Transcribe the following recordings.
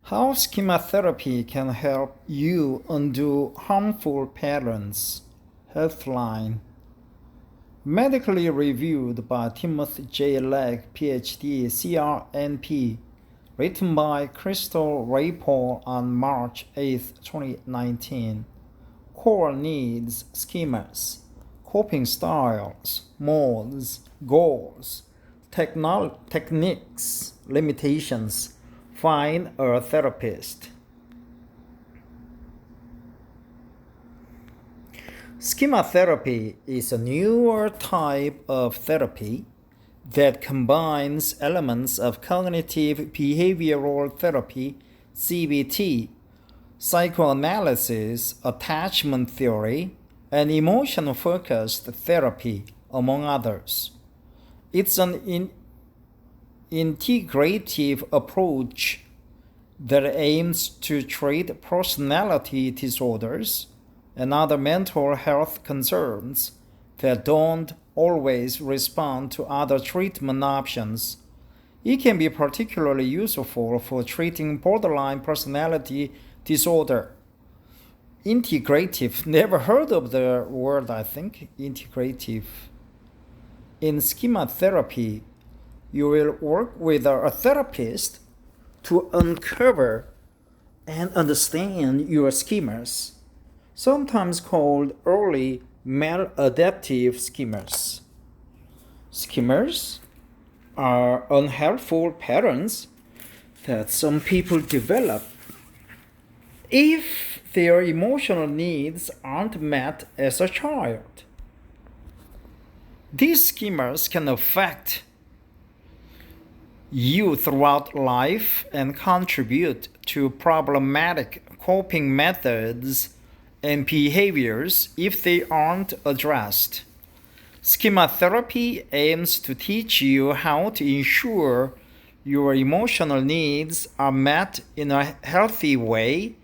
How schema therapy can help you undo harmful patterns. Healthline. Medically reviewed by Timothy J. Legg, PhD, CRNP. Written by Crystal Ray Paul on March 8, 2019. Core needs schemas, coping styles, modes, goals, techniques, limitations. Find a therapist. Schema therapy is a newer type of therapy that combines elements of cognitive behavioral therapy, CBT, psychoanalysis, attachment theory, and emotion-focused therapy, among others. It's an integrative approach that aims to treat personality disorders and other mental health concerns that don't always respond to other treatment options. It can be particularly useful for treating borderline personality disorder. Integrative, never heard of the word, I think, integrative. In schema therapy, you will work with a therapist to uncover and understand your schemas, sometimes called early maladaptive schemas. Schemas are unhelpful patterns that some people develop if their emotional needs aren't met as a child. These schemas can affect you throughout life and contribute to problematic coping methods and behaviors if they aren't addressed. Schema therapy aims to teach you how to ensure your emotional needs are met in a healthy way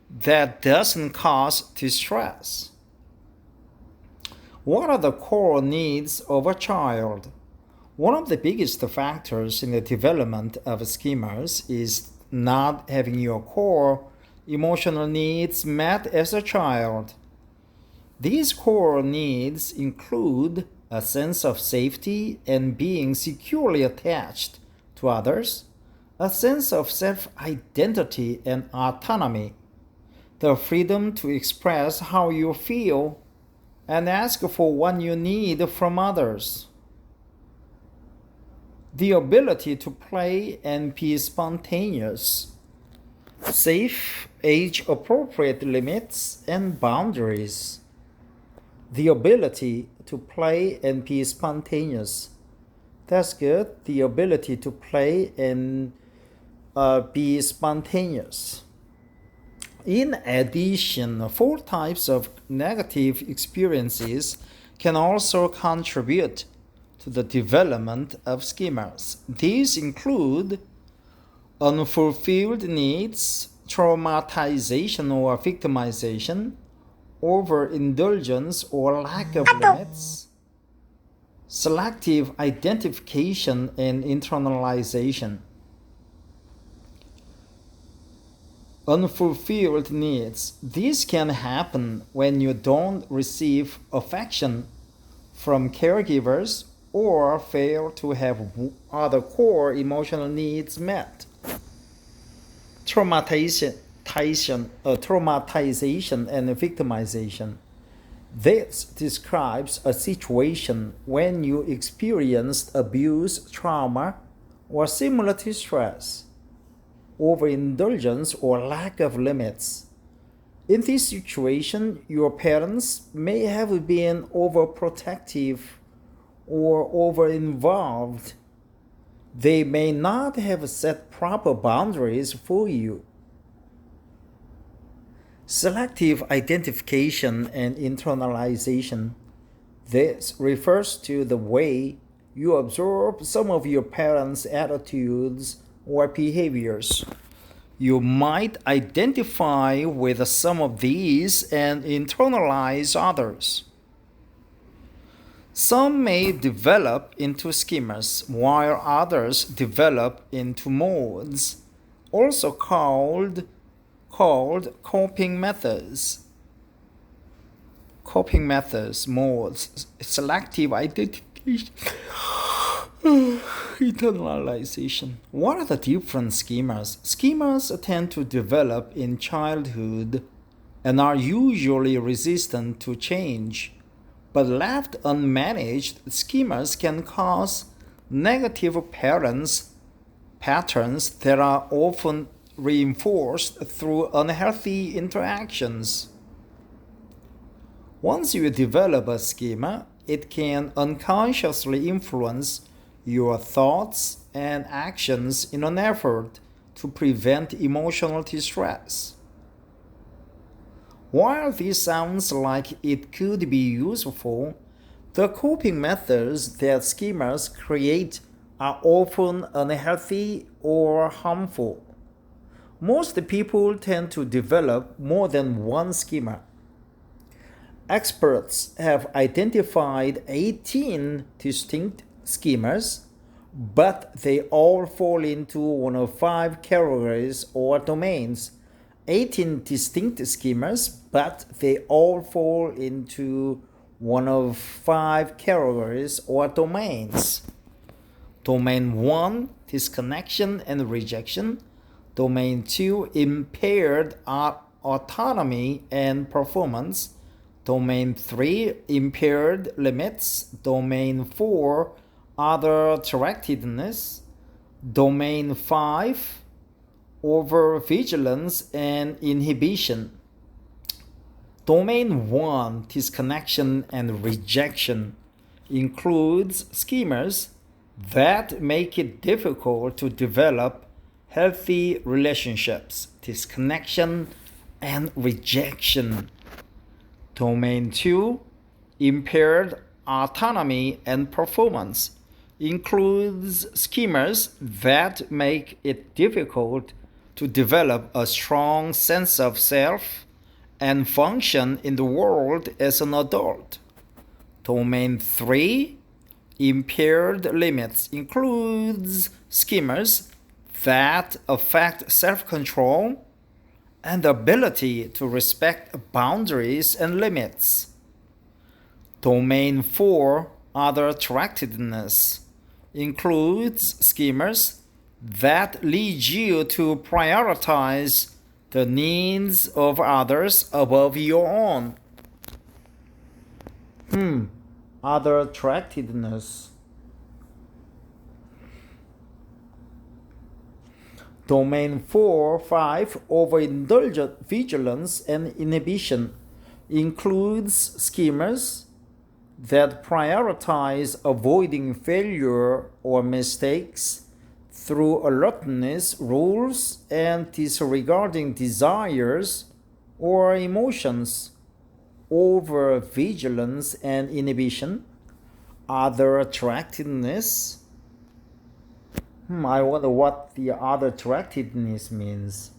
that doesn't cause distress. What are the core needs of a child? One of the biggest factors in the development of schemas is not having your core emotional needs met as a child. These core needs include a sense of safety and being securely attached to others, a sense of self-identity and autonomy, the freedom to express how you feel and ask for what you need from others, the ability to play and be spontaneous, safe, age-appropriate limits and boundaries, the ability to play and be spontaneous. That's good. The ability to play and be spontaneous. In addition, 4 types of negative experiences can also contribute to the development of schemas. These include unfulfilled needs, traumatization or victimization, overindulgence or lack of limits, selective identification and internalization. Unfulfilled needs. These can happen when you don't receive affection from caregivers or fail to have other core emotional needs met. Traumatization and victimization. This describes a situation when you experienced abuse, trauma, or similar distress, overindulgence, or lack of limits. In this situation, your parents may have been overprotective or over-involved. They may not have set proper boundaries for you. Selective identification and internalization. This refers to the way you absorb some of your parents' attitudes or behaviors. You might identify with some of these and internalize others. Some may develop into schemas, while others develop into modes. also called coping methods. Coping methods, modes, selective identification, internalization. What are the different schemas? Schemas tend to develop in childhood and are usually resistant to change. But left unmanaged, schemas can cause negative patterns that are often reinforced through unhealthy interactions. Once you develop a schema, it can unconsciously influence your thoughts and actions in an effort to prevent emotional distress. While this sounds like it could be useful, the coping methods that schemas create are often unhealthy or harmful. Most people tend to develop more than one schema. Experts have identified 18 distinct schemas, but they all fall into one of five categories or domains. 18 distinct schemas, but they all fall into one of five categories or domains. Domain 1, disconnection and rejection. Domain 2, impaired autonomy and performance. Domain 3, impaired limits. Domain 4, other directedness. Domain 5, overvigilance and inhibition. Domain 1, disconnection and rejection, includes schemas that make it difficult to develop healthy relationships. Disconnection and rejection. Domain 2, impaired autonomy and performance, includes schemas that make it difficult to develop a strong sense of self and function in the world as an adult. Domain 3, impaired limits, includes schemas that affect self-control and the ability to respect boundaries and limits. Domain 4, other attractiveness, includes schemas that lead you to prioritize the needs of others above your own. Other attractiveness. Domain 4, 5, overindulgent vigilance and inhibition, includes schemas that prioritize avoiding failure or mistakes through alertness, rules, and disregarding desires or emotions. Over vigilance and inhibition. Other attractiveness. I wonder what the other attractiveness means.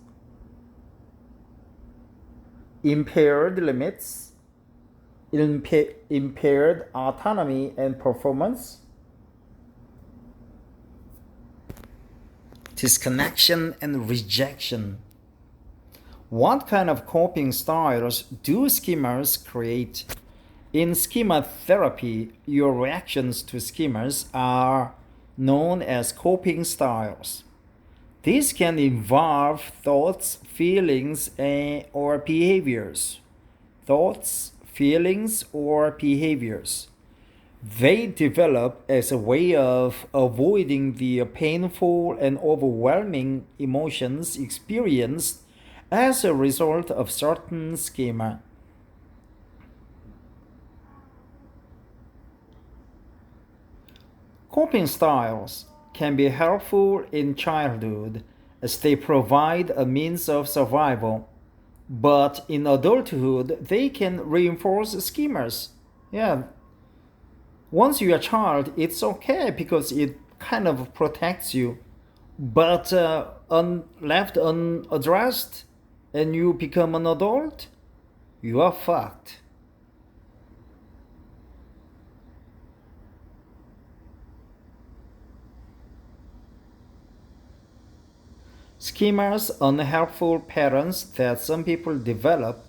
Impaired limits, impaired autonomy and performance, disconnection and rejection. What kind of coping styles do schemas create? In schema therapy, your reactions to schemas are known as coping styles. These can involve thoughts, feelings, or behaviors. Thoughts, feelings, or behaviors. They develop as a way of avoiding the painful and overwhelming emotions experienced as a result of certain schema. Coping styles can be helpful in childhood as they provide a means of survival, but in adulthood they can reinforce schemas. Yeah, once you're a child, it's okay because it kind of protects you, but left unaddressed and you become an adult, you are fucked. Schemas unhelpful patterns that some people develop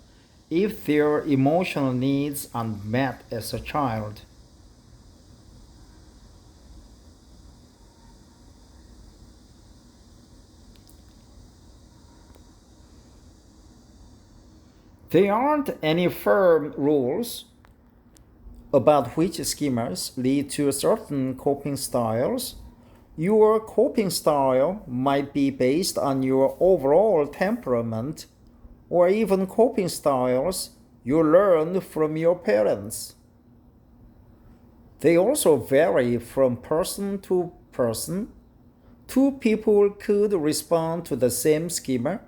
if their emotional needs aren't met as a child. There aren't any firm rules about which schemas lead to certain coping styles. Your coping style might be based on your overall temperament or even coping styles you learned from your parents. They also vary from person to person. Two people could respond to the same schema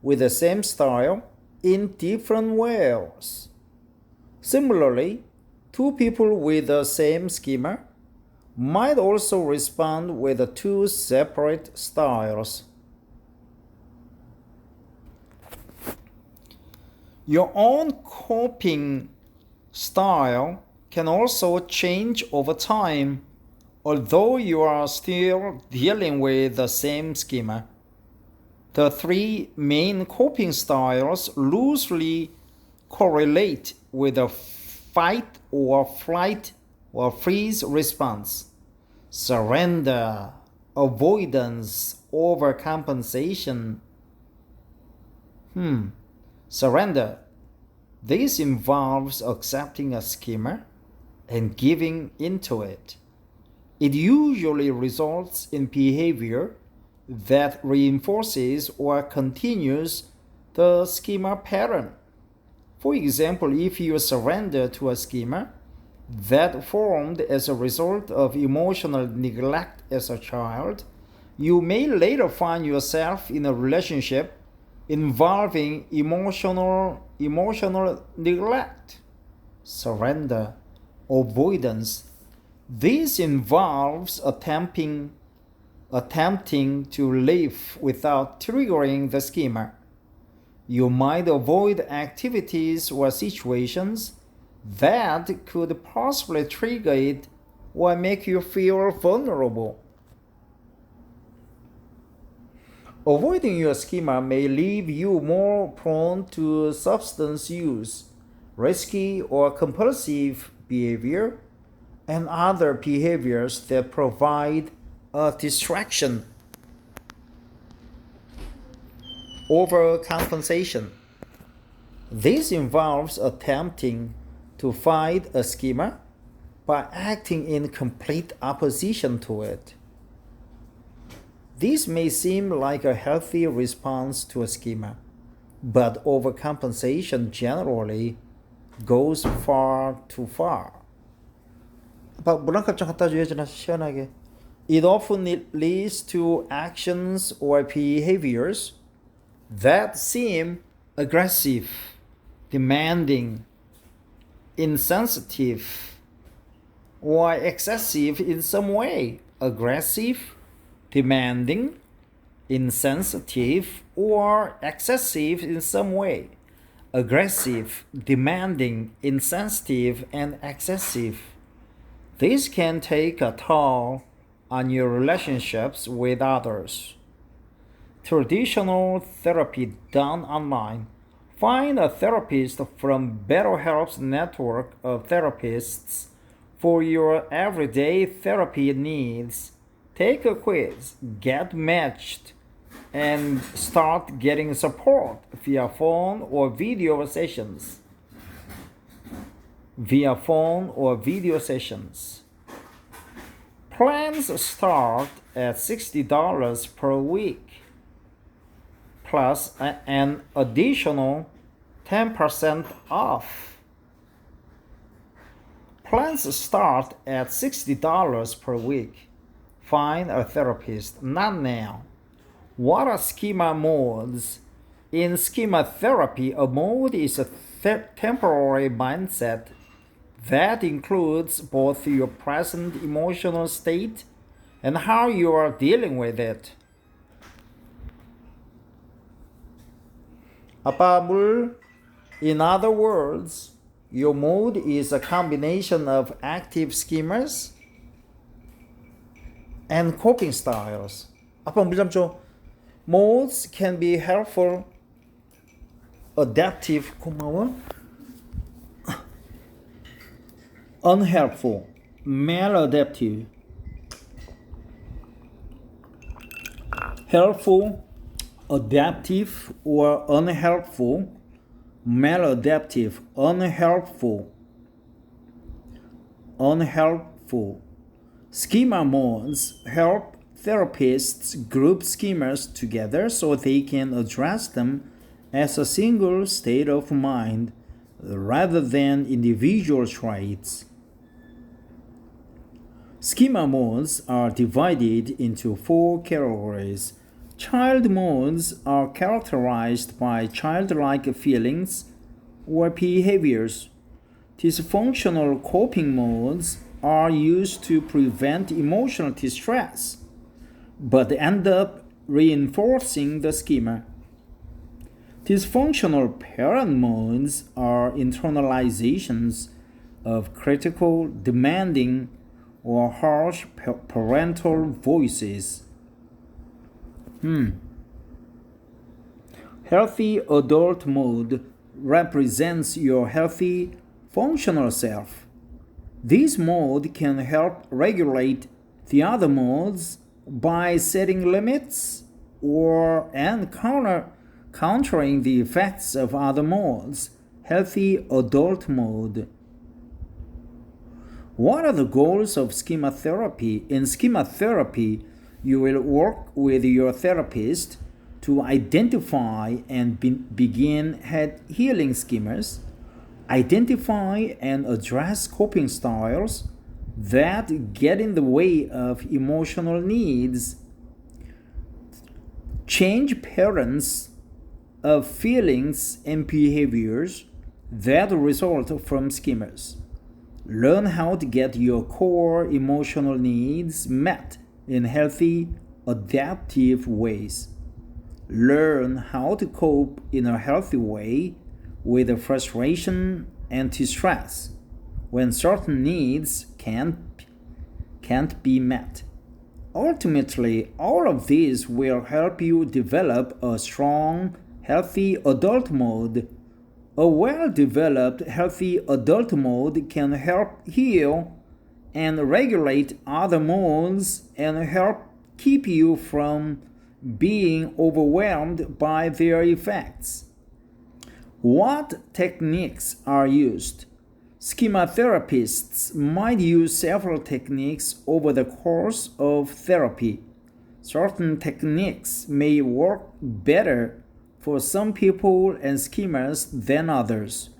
with the same style in different ways. Similarly, two people with the same schema might also respond with two separate styles. Your own coping style can also change over time, although you are still dealing with the same schema. The three main coping styles loosely correlate with a fight or flight or freeze response: surrender, avoidance, overcompensation. Surrender. This involves accepting a schema and giving into it. It usually results in behavior that reinforces or continues the schema pattern. For example, if you surrender to a schema that formed as a result of emotional neglect as a child, you may later find yourself in a relationship involving emotional neglect, surrender, avoidance. This involves attempting to live without triggering the schema. You might avoid activities or situations that could possibly trigger it or make you feel vulnerable. Avoiding your schema may leave you more prone to substance use, risky or compulsive behavior, and other behaviors that provide a distraction. Overcompensation. This involves attempting to fight a schema by acting in complete opposition to it. This may seem like a healthy response to a schema, but overcompensation generally goes far too far. 물한컵 좀 갖다 줘야지 시원하게. It often leads to actions or behaviors that seem aggressive, demanding, insensitive, or excessive in some way. Aggressive, demanding, insensitive, or excessive in some way. Aggressive, demanding, insensitive, and excessive. This can take a toll on your relationships with others. Traditional therapy done online. Find a therapist from BetterHelp's network of therapists for your everyday therapy needs. Take a quiz, get matched, and start getting support via phone or video sessions. Plans start at $60 per week, plus an additional 10% off. Plans start at $60 per week. Find a therapist, not now. What are schema modes? In schema therapy, a mode is a temporary mindset that includes both your present emotional state and how you are dealing with it. 아빠 물. In other words, your mode is a combination of active schemas and coping styles. 아빠 물 좀 줘. Modes can be helpful, adaptive, unhelpful, maladaptive, helpful, adaptive or unhelpful, maladaptive, unhelpful. Schema modes help therapists group schemas together so they can address them as a single state of mind rather than individual traits. Schema modes are divided into 4 categories. Child modes are characterized by childlike feelings or behaviors. Dysfunctional coping modes are used to prevent emotional distress, but end up reinforcing the schema. Dysfunctional parent modes are internalizations of critical, demanding, or harsh parental voices. Healthy adult mode represents your healthy, functional self. This mode can help regulate the other modes by setting limits and countering the effects of other modes. Healthy adult mode. What are the goals of schema therapy? In schema therapy, you will work with your therapist to identify and begin healing schemas, identify and address coping styles that get in the way of emotional needs, change patterns of feelings and behaviors that result from schemas. Learn how to get your core emotional needs met in healthy, adaptive ways. Learn how to cope in a healthy way with frustration and distress when certain needs can't be met. Ultimately, all of these will help you develop a strong, healthy adult mode. A well-developed, healthy adult mode can help heal and regulate other modes and help keep you from being overwhelmed by their effects. What techniques are used? Schema therapists might use several techniques over the course of therapy. Certain techniques may work better for some people and schemas than others.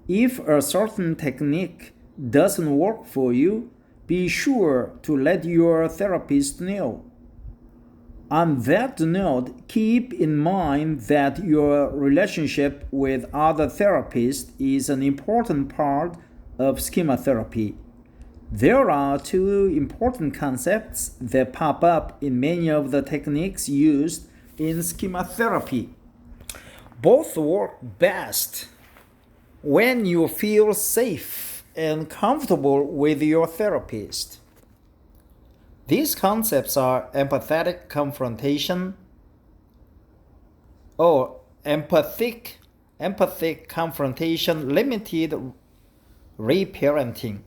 If a certain technique doesn't work for you, be sure to let your therapist know. On that note, keep in mind that your relationship with other therapists is an important part of schema therapy. There are 2 important concepts that pop up in many of the techniques used in schema therapy. Both work best when you feel safe and comfortable with your therapist. These concepts are empathic confrontation or empathic confrontation, limited reparenting.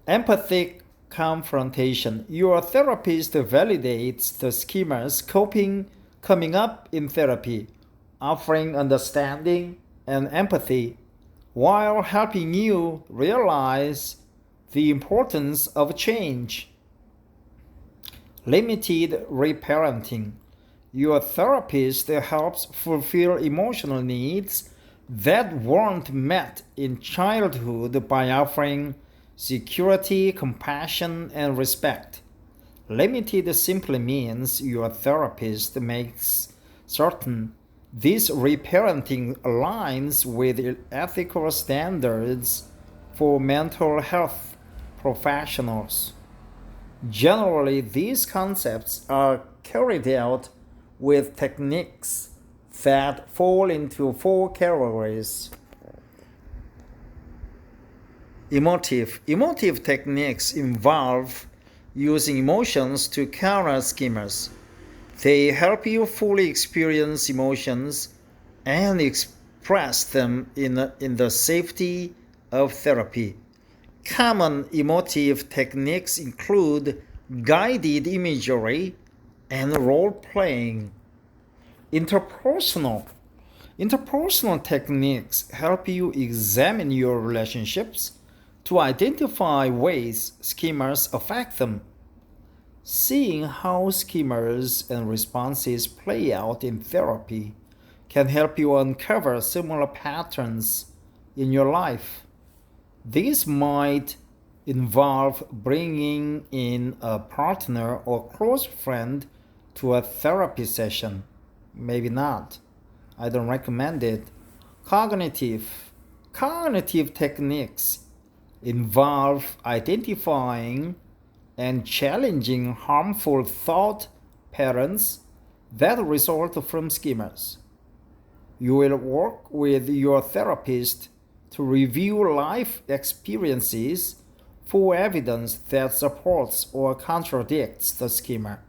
Empathic confrontation. Your therapist validates the schemas coming up in therapy, offering understanding and empathy while helping you realize the importance of change. Limited reparenting. Your therapist helps fulfill emotional needs that weren't met in childhood by offering security, compassion, and respect. Limited simply means your therapist makes certain this reparenting aligns with ethical standards for mental health professionals. Generally, these concepts are carried out with techniques that fall into 4 categories. Emotive techniques involve using emotions to counter schemas. They help you fully experience emotions and express them in the safety of therapy. Common emotive techniques include guided imagery and role playing. Interpersonal. Interpersonal techniques help you examine your relationships to identify ways schemas affect them. Seeing how schemas and responses play out in therapy can help you uncover similar patterns in your life. This might involve bringing in a partner or close friend to a therapy session. Maybe not. I don't recommend it. Cognitive. Cognitive techniques involve identifying and challenging harmful thought patterns that result from schemas. You will work with your therapist to review life experiences for evidence that supports or contradicts the schema.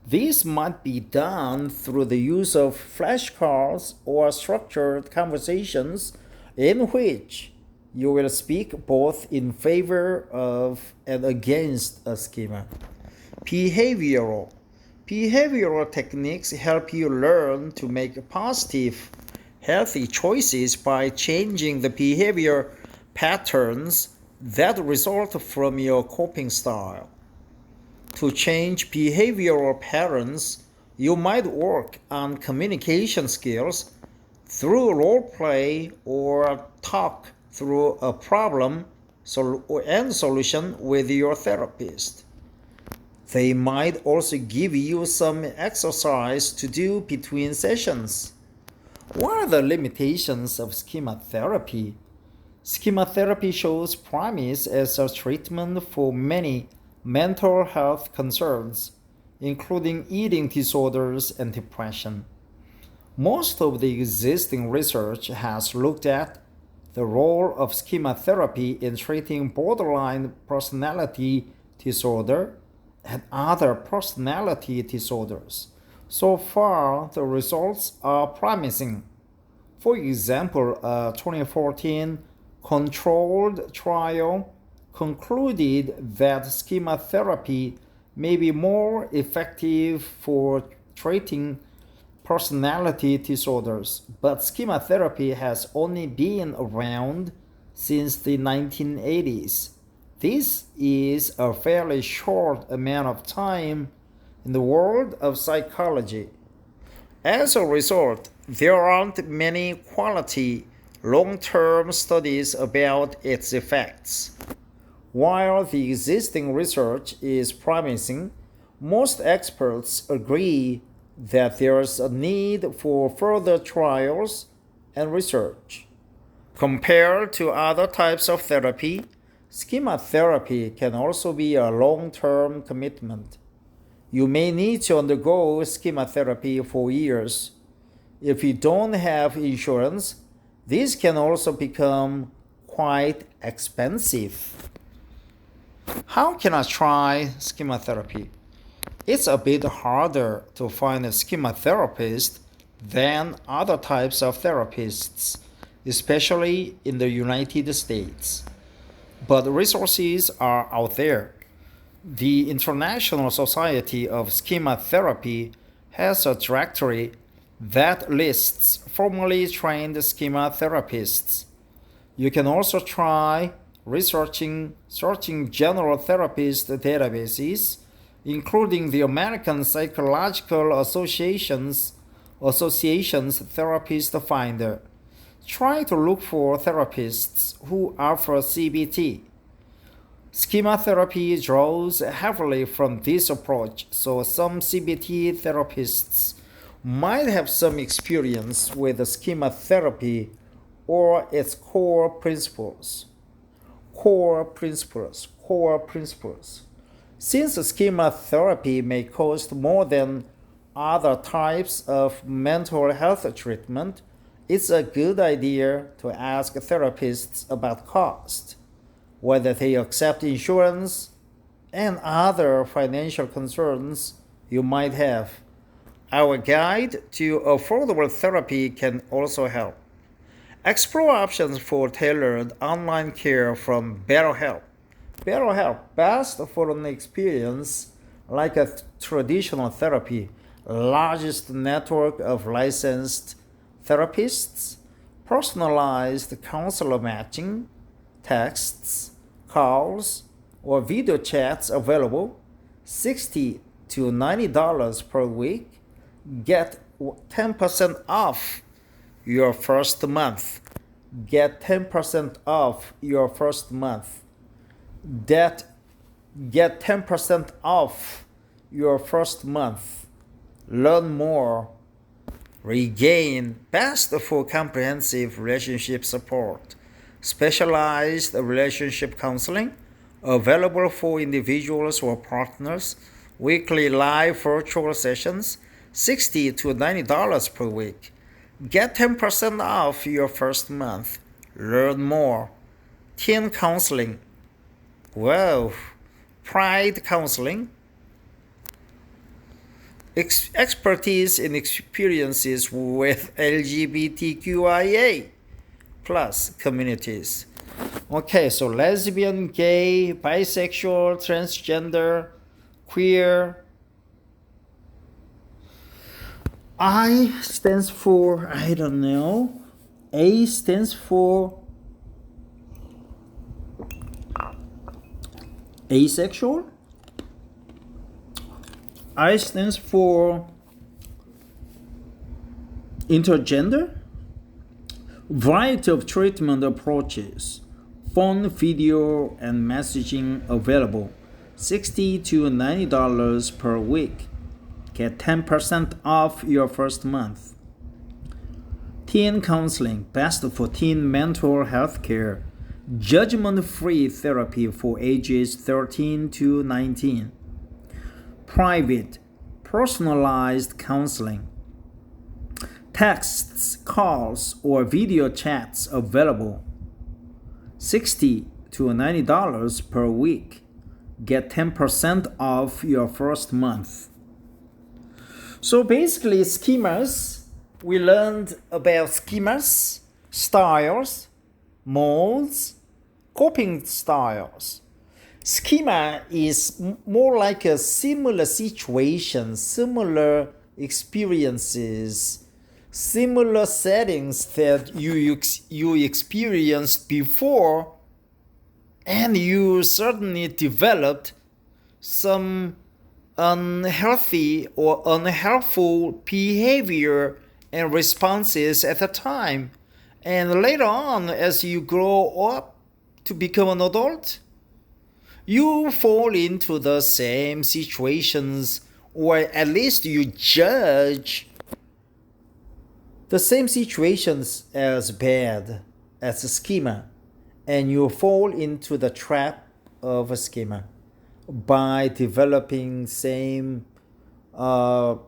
This might be done through the use of flashcards or structured conversations in which you will speak both in favor of and against a schema. Behavioral. Behavioral techniques help you learn to make positive, healthy choices by changing the behavior patterns that result from your coping style. To change behavioral patterns, you might work on communication skills through role play or talk through a problem and solution with your therapist. They might also give you some exercise to do between sessions. What are the limitations of schema therapy? Schema therapy shows promise as a treatment for many mental health concerns, including eating disorders and depression. Most of the existing research has looked at the role of schema therapy in treating borderline personality disorder and other personality disorders. So far, the results are promising. For example, a 2014 controlled trial concluded that schema therapy may be more effective for treating personality disorders, but schema therapy has only been around since the 1980s. This is a fairly short amount of time in the world of psychology. As a result, there aren't many quality long-term studies about its effects. While the existing research is promising, most experts agree that there is a need for further trials and research. Compared to other types of therapy, schema therapy can also be a long-term commitment. You may need to undergo schema therapy for years. If you don't have insurance, this can also become quite expensive. How can I try schema therapy? It's a bit harder to find a schema therapist than other types of therapists, especially in the United States. But resources are out there. The International Society of Schema Therapy has a directory that lists formally trained schema therapists. You can also try searching general therapist databases, including the American Psychological Association's Therapist Finder. Try to look for therapists who offer CBT. Schema therapy draws heavily from this approach, so some CBT therapists might have some experience with schema therapy or its core principles. Core principles. Since schema therapy may cost more than other types of mental health treatment, it's a good idea to ask therapists about cost, whether they accept insurance, and other financial concerns you might have. Our guide to affordable therapy can also help. Explore options for tailored online care from BetterHelp. BetterHelp, best for an experience like a traditional therapy, largest network of licensed therapists, personalized counselor matching, texts, calls, or video chats available, $60 to $90 per week. Get 10% off your first month. Get 10% off your first month. Get 10% off your first month. Learn more. Regain best for comprehensive relationship support. Specialized relationship counseling available for individuals or partners. Weekly live virtual sessions, $60 to $90 per week. Get 10% off your first month. Learn more. Teen counseling. Wow. Pride counseling. Expertise in experiences with LGBTQIA plus communities. Okay, so lesbian, gay, bisexual, transgender, queer. I stands for, I don't know. A stands for asexual. I stands for intergender. Variety of treatment approaches. Phone, video, and messaging available. $60 to $90 per week. Get 10% off your first month. Teen counseling, best for teen mental health care. Judgment-free therapy for ages 13 to 19. Private, personalized counseling. Texts, calls, or video chats available. $60 to $90 per week. Get 10% off your first month. So basically, schemas, we learned about schemas, styles, modes, coping styles. Schema is more like a similar situation, similar experiences, similar settings that you experienced before, and you certainly developed some unhealthy or unhelpful behavior and responses at the time. And later on, as you grow up to become an adult, you fall into the same situations, or at least you judge the same situations as bad as a schema, and you fall into the trap of a schema by developing same or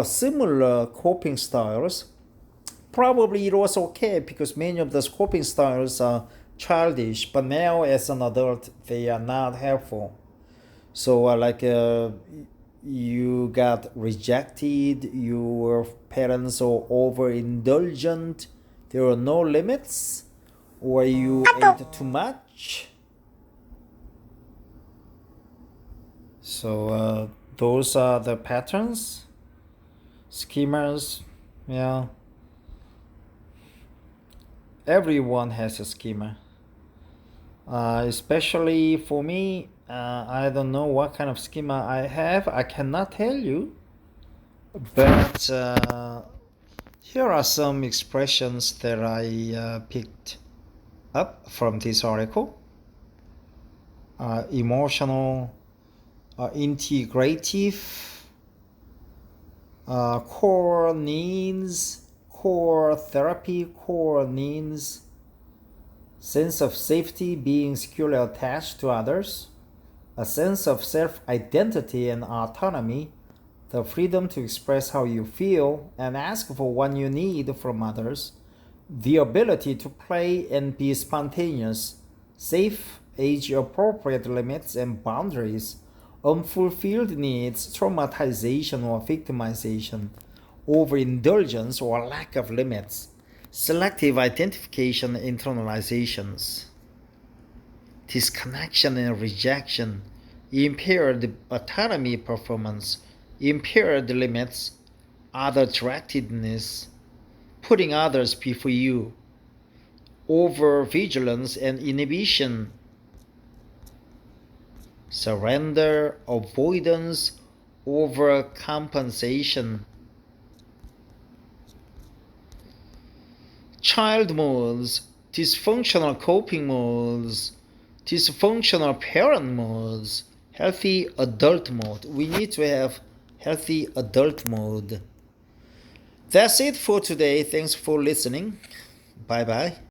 similar coping styles. Probably it was okay because many of those coping styles are childish, but now as an adult they are not helpful. So you got rejected, your parents are overindulgent, there are no limits, or you ate too much. So those are the patterns, schemas. Yeah, everyone has a schema. Especially for me, I don't know what kind of schema I have. I cannot tell you. But here are some expressions that I picked up from this article. Emotional, integrative, core needs, core therapy, core needs, sense of safety, being securely attached to others, a sense of self-identity and autonomy, the freedom to express how you feel and ask for what you need from others, the ability to play and be spontaneous, safe, age-appropriate limits and boundaries, unfulfilled needs, traumatization or victimization, overindulgence or lack of limits, selective identification, internalizations, disconnection and rejection, impaired autonomy performance, impaired limits, other directedness, putting others before you, over-vigilance and inhibition, surrender, avoidance, overcompensation. Child modes, dysfunctional coping modes, dysfunctional parent modes, healthy adult mode. We need to have healthy adult mode. That's it for today. Thanks for listening. Bye bye.